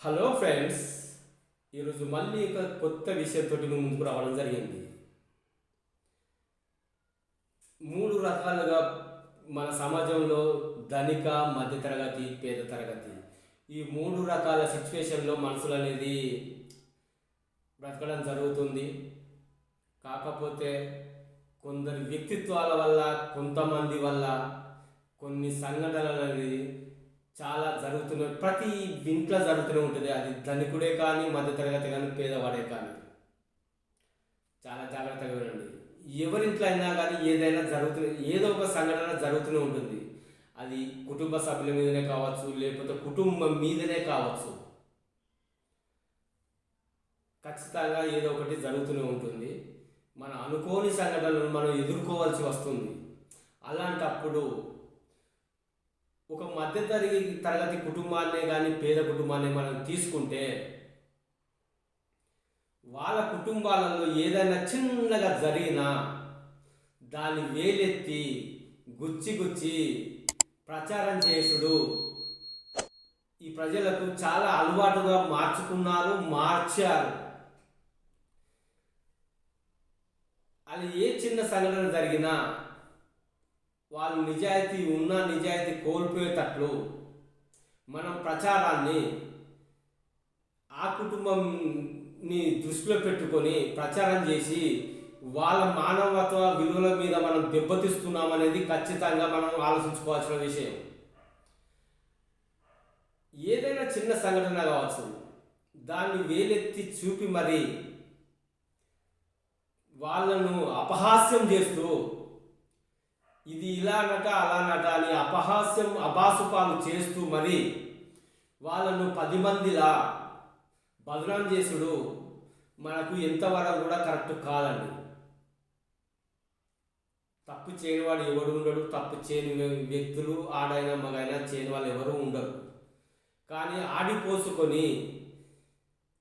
Hello friends, ఈరోజు మళ్ళీ ఒక కొత్త విషయంతో ముందుకు రావడం జరిగింది. మూడు రకాలుగా మన సమాజంలో ధనిక, మధ్యతరగతి, పేద తరగతి, ఈ మూడు రకాల సిచ్యువేషన్లో మనుషులు అనేది బ్రతకడం జరుగుతుంది. కాకపోతే కొందరి వ్యక్తిత్వాల వల్ల, కొంతమంది వల్ల కొన్ని సంఘటనలు అనేది చాలా జరుగుతున్నాయి. ప్రతి ఇంట్లో జరుగుతూనే ఉంటుంది. అది ధనికుడే కానీ, మధ్యతరగతి కానీ, పేదవాడే కానీ. చాలా జాగ్రత్తగా వినండి. ఎవరింట్లో అయినా కానీ ఏదైనా జరుగుతుంది, ఏదో ఒక సంఘటన జరుగుతూనే ఉంటుంది. అది కుటుంబ సభ్యుల మీదనే కావచ్చు, లేకపోతే కుటుంబం మీదనే కావచ్చు. ఖచ్చితంగా ఏదో ఒకటి జరుగుతూనే ఉంటుంది. మన అనుకోని సంఘటనలను మనం ఎదుర్కోవాల్సి వస్తుంది. అలాంటప్పుడు ఒక మధ్యతరగతి కుటుంబాన్నే కానీ, పేద కుటుంబాన్ని మనం తీసుకుంటే, వాళ్ళ కుటుంబాలలో ఏదైనా చిన్నగా జరిగినా దాన్ని వేలెత్తి గుచ్చి గుచ్చి ప్రచారం చేసుడు ఈ ప్రజలకు చాలా అలవాటుగా మార్చారు. అది ఏ చిన్న సంఘటన జరిగినా వాళ్ళు నిజాయితీ కోల్పోయేటట్లు మనం ప్రచారాన్ని ఆ కుటుంబంని దృష్టిలో పెట్టుకొని ప్రచారం చేసి వాళ్ళ మానవత్వ విలువల మీద మనం దెబ్బతీస్తున్నామనేది ఖచ్చితంగా మనం ఆలోచించుకోవాల్సిన విషయం. ఏదైనా చిన్న సంఘటన కావచ్చు, దాన్ని వేలెత్తి చూపి మరి వాళ్ళను అపహాస్యం చేస్తూ ఇది ఇలానట అలానట అని అబాసుపాలు చేస్తూ మరి వాళ్ళను 10 మందిలా బదనాం చేసుడు మనకు ఎంతవరకు కూడా కరెక్ట్ కాదండి. తప్పు చేయని వాడు ఎవడు ఉండడు. తప్పు చేయని వ్యక్తులు ఆడైనా మగైనా చేయని వాళ్ళు ఎవరు ఉండరు. కానీ ఆడిపోసుకొని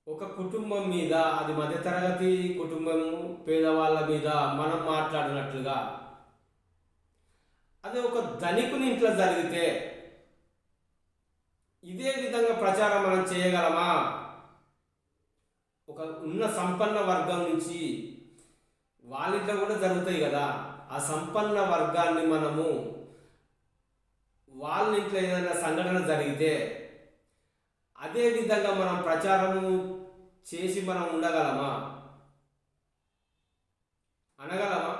ఒక కుటుంబం మీద, అది మధ్యతరగతి కుటుంబము, పేదవాళ్ళ మీద మనం మాట్లాడినట్లుగా అదే ఒక ధనికుని ఇంట్లో జరిగితే ఇదే విధంగా ప్రచారం మనం చేయగలమా? ఒక ఉన్న సంపన్న వర్గం నుంచి వాళ్ళింట్లో కూడా జరుగుతాయి కదా, ఆ సంపన్న వర్గాన్ని మనము వాళ్ళ ఇంట్లో ఏదైనా సంఘటన జరిగితే అదే విధంగా మనం ప్రచారము చేసి మనం ఉండగలమా? అనగలమా?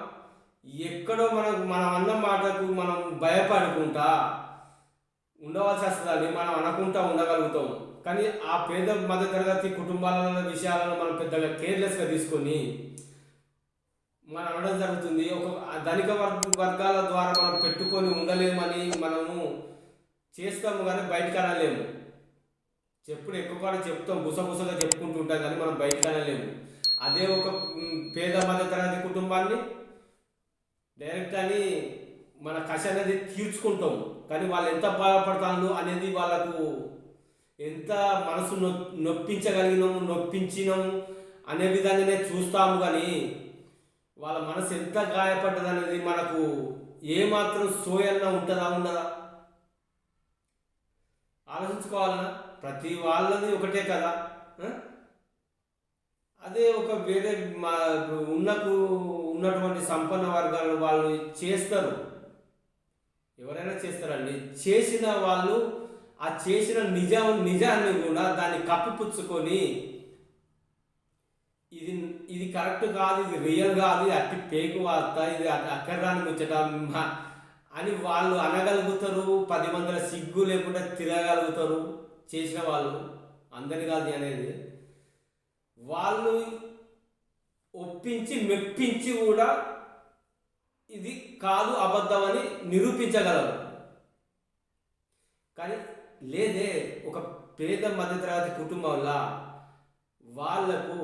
ఎక్కడో మనం అన్న మాటకు మనం భయపడుకుంటా ఉండవలసి వస్తుందని మనం అనుకుంటా ఉండగలుగుతాం. కానీ ఆ పేద మధ్యతరగతి కుటుంబాల విషయాలను మనం పెద్దగా కేర్లెస్గా తీసుకొని మనం అనడం జరుగుతుంది. ఒక ధనిక వర్గాల ద్వారా మనం పెట్టుకొని ఉండలేమని మనము చేస్తాము, కానీ బయటకు అనలేము. చెప్పుడు ఎక్కువ కూడా చెప్తాం, గుసగుసగా చెప్పుకుంటూ ఉంటాం, కానీ మనం బయటకు అనలేము. అదే ఒక పేద మధ్యతరగతి కుటుంబాన్ని డైరెక్ట్ అని మన కష అనేది తీర్చుకుంటాం. కానీ వాళ్ళు ఎంత బాధపడతాను అనేది వాళ్ళకు ఎంత మనసు నొప్పించినాము అనే విధంగానే చూస్తాము. కానీ వాళ్ళ మనసు ఎంత గాయపడ్డది అనేది మనకు ఏమాత్రం సోయన్నా ఉండదా? ఆలోచించుకోవాలన్నా. ప్రతి వాళ్ళది ఒకటే కదా. అదే ఒక వేరే ఉన్నటువంటి సంపన్న వర్గాలు వాళ్ళు చేస్తారు, ఎవరైనా చేస్తారండి. చేసిన వాళ్ళు ఆ చేసిన నిజాన్ని కూడా దాన్ని కప్పిపుచ్చుకొని ఇది కరెక్ట్ కాదు, ఇది రియల్ కాదు, అట్టి పేకు వార్త, ఇది అక్కర్రాని ముచ్చట అని వాళ్ళు అనగలుగుతారు. 10 మందిల సిగ్గు లేకుండా తిరగలుగుతారు. చేసిన వాళ్ళు అందరి కాదు అనేది వాళ్ళు ఒప్పించి మెప్పించి కూడా ఇది కాదు, అబద్ధం అని నిరూపించగలరు. కానీ లేదే, ఒక పేద మధ్యతరగతి కుటుంబంలో వాళ్లకు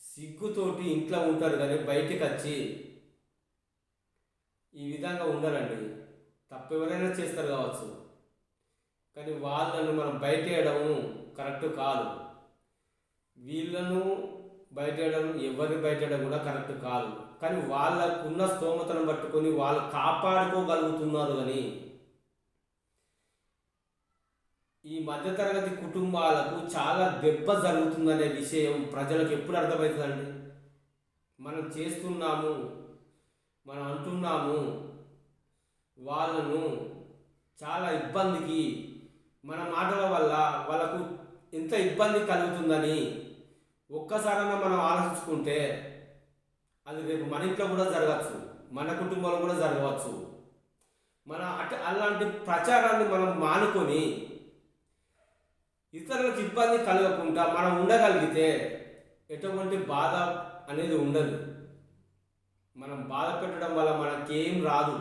సిగ్గుతోటి ఇంట్లో ఉంటారు, కానీ బయటికి వచ్చి ఈ విధంగా ఉండరండి. తప్పు ఎవరైనా చేస్తారు కావచ్చు, కానీ వాళ్ళను మనం బయటేయడము కరెక్ట్ కాదు. వీళ్ళను బయటేయడం, ఎవరిని బయటేయడం కూడా కరెక్ట్ కాదు. కానీ వాళ్ళకున్న స్తోమతను పట్టుకొని వాళ్ళు కాపాడుకోగలుగుతున్నారు. కానీ ఈ మధ్యతరగతి కుటుంబాలకు చాలా దెబ్బ జరుగుతుందనే విషయం ప్రజలకు ఎప్పుడు అర్థమవుతుందండి? మనం చేస్తున్నాము, మనం అంటున్నాము, వాళ్ళను చాలా ఇబ్బందికి, మన మాటల వల్ల వాళ్ళకు ఎంత ఇబ్బంది కలుగుతుందని ఒక్కసారైనా మనం ఆలోచించుకుంటే అది రేపు మన ఇంట్లో కూడా జరగచ్చు, మన కుటుంబంలో కూడా జరగవచ్చు. అలాంటి ప్రచారాన్ని మనం మానుకొని ఇతరులకు ఇబ్బంది కలగకుండా మనం ఉండగలిగితే ఎటువంటి బాధ అనేది ఉండదు. మనం బాధ పెట్టడం వల్ల మనకేం రాదు.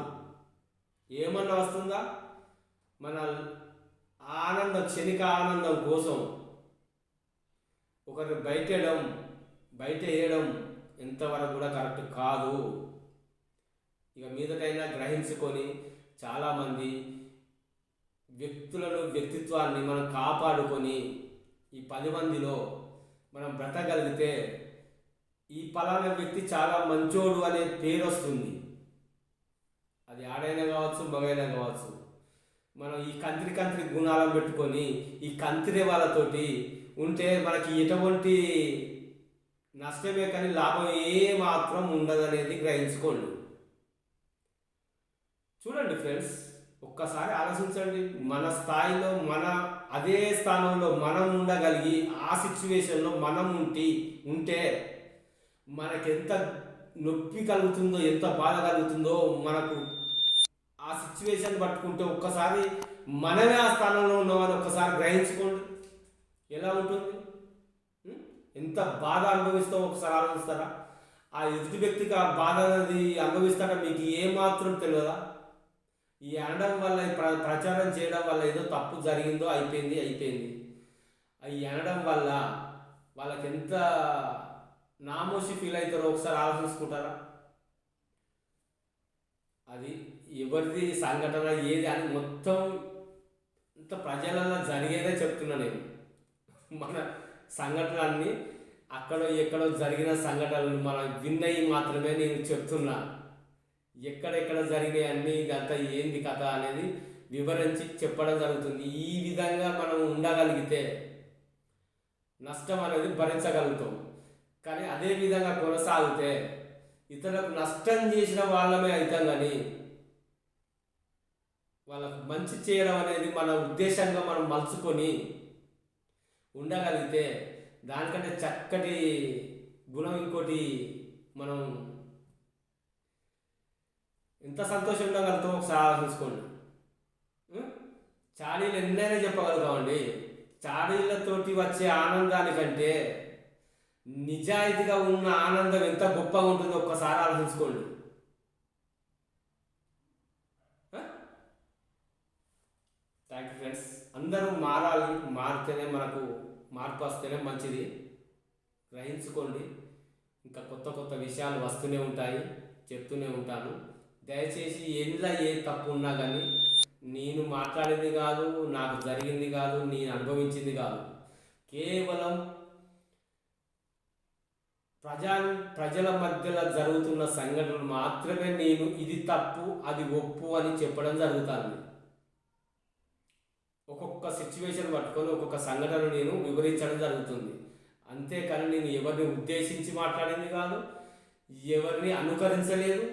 ఏమన్నా వస్తుందా? మన ఆనందం, క్షణిక ఆనందం కోసం ఒకరిని బయట వేయడం ఎంతవరకు కూడా కరెక్ట్ కాదు. ఇక మీదటైనా గ్రహించుకొని చాలామంది వ్యక్తిత్వాన్ని మనం కాపాడుకొని ఈ 10 మందిలో మనం బ్రతకగలిగితే ఈ పలానా వ్యక్తి చాలా మంచోడు అనే పేరు వస్తుంది. అది ఆడైనా కావచ్చు, మగైనా కావచ్చు. మనం ఈ కంత్రి గుణాలను పెట్టుకొని ఈ కంత్రి వాళ్ళతోటి ఉంటే మనకి ఎటువంటి నష్టమే కానీ లాభం మాత్రం ఉండదనేది గ్రహించుకోండి. చూడండి ఫ్రెండ్స్, ఒక్కసారి ఆలోచించండి. మన స్థాయిలో, అదే స్థానంలో మనం ఉండగలిగి ఆ సిచ్యువేషన్లో మనం ఉంటే మనకెంత నొప్పి కలుగుతుందో, ఎంత బాధ కలుగుతుందో మనకు ఆ సిచ్యువేషన్ పట్టుకుంటే ఒక్కసారి మనమే ఆ స్థానంలో ఉన్నామని ఒక్కసారి గ్రహించుకోండి. ఎలా ఉంటుంది? ఎంత బాధ అనుభవిస్తామో ఒకసారి ఆలోచిస్తారా? ఆ ఎదుటి వ్యక్తికి ఆ బాధ అనేది అనుభవిస్తారా మీకు ఏమాత్రం తెలియదా? ఈ అనడం వల్ల, ప్రచారం చేయడం వల్ల ఏదో తప్పు జరిగిందో అయిపోయింది. ఈ అనడం వల్ల వాళ్ళకి ఎంత నామోషి ఫీల్ అవుతారో ఒకసారి ఆలోచించుకుంటారా? అది ఎవరిది సంఘటన ఏది అని మొత్తం ఇంత ప్రజలలో జరిగేదే చెప్తున్నా నేను. మన సంఘటనలన్నీ అక్కడో ఎక్కడో జరిగిన సంఘటనలు మనం విన్నవి మాత్రమే నేను చెప్తున్నా. ఎక్కడెక్కడ జరిగినాయి అన్నీ, ఇదంతా ఏంది కథ అనేది వివరించి చెప్పడం జరుగుతుంది. ఈ విధంగా మనం ఉండగలిగితే నష్టం అనేది భరించగలుగుతాం. కానీ అదే విధంగా కొనసాగితే ఇతరులకు నష్టం చేసిన వాళ్ళమే అవుతాం. కానీ వాళ్ళకు మంచి చేయడం అనేది మన ఉద్దేశంగా మనం మలుచుకొని ఉండగలిగితే దానికంటే చక్కటి గుణం ఇంకోటి మనం ఎంత సంతోషం ఉండగలుగుతాం ఒకసారి ఆలోచించుకోండి. చాడీలు ఎన్నైనా చెప్పగలుగుతామండి. చాడీలతోటి వచ్చే ఆనందానికంటే నిజాయితీగా ఉన్న ఆనందం ఎంత గొప్పగా ఉంటుందో ఒక్కసారి ఆలోచించుకోండి. Thank you friends. అందరూ మారాలి, మారితేనే మనకు మార్పు వస్తేనే మంచిది. గ్రహించుకోండి. ఇంకా కొత్త విషయాలు వస్తూనే ఉంటాయి, చెప్తూనే ఉంటాను. దయచేసి ఏ తప్పు ఉన్నా కానీ నేను మాట్లాడింది కాదు, నాకు జరిగింది కాదు, నేను అనుభవించింది కాదు. కేవలం ప్రజల మధ్యలో జరుగుతున్న సంఘటనలు మాత్రమే నేను ఇది తప్పు, అది ఒప్పు అని చెప్పడం జరుగుతుంది. ఒక్కొక్క సిచ్యువేషన్ పట్టుకొని ఒక్కొక్క సంఘటన నేను వివరించడం జరుగుతుంది. అంతేకాని నేను ఎవరిని ఉద్దేశించి మాట్లాడింది కాదు, ఎవరిని అనుకరించలేదు,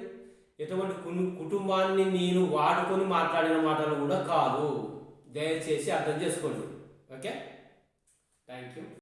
ఎటువంటి కుటుంబాన్ని నేను వాడుకొని మాట్లాడిన మాటలు కూడా కాదు. దయచేసి అర్థం చేసుకోండి. Okay, thank you.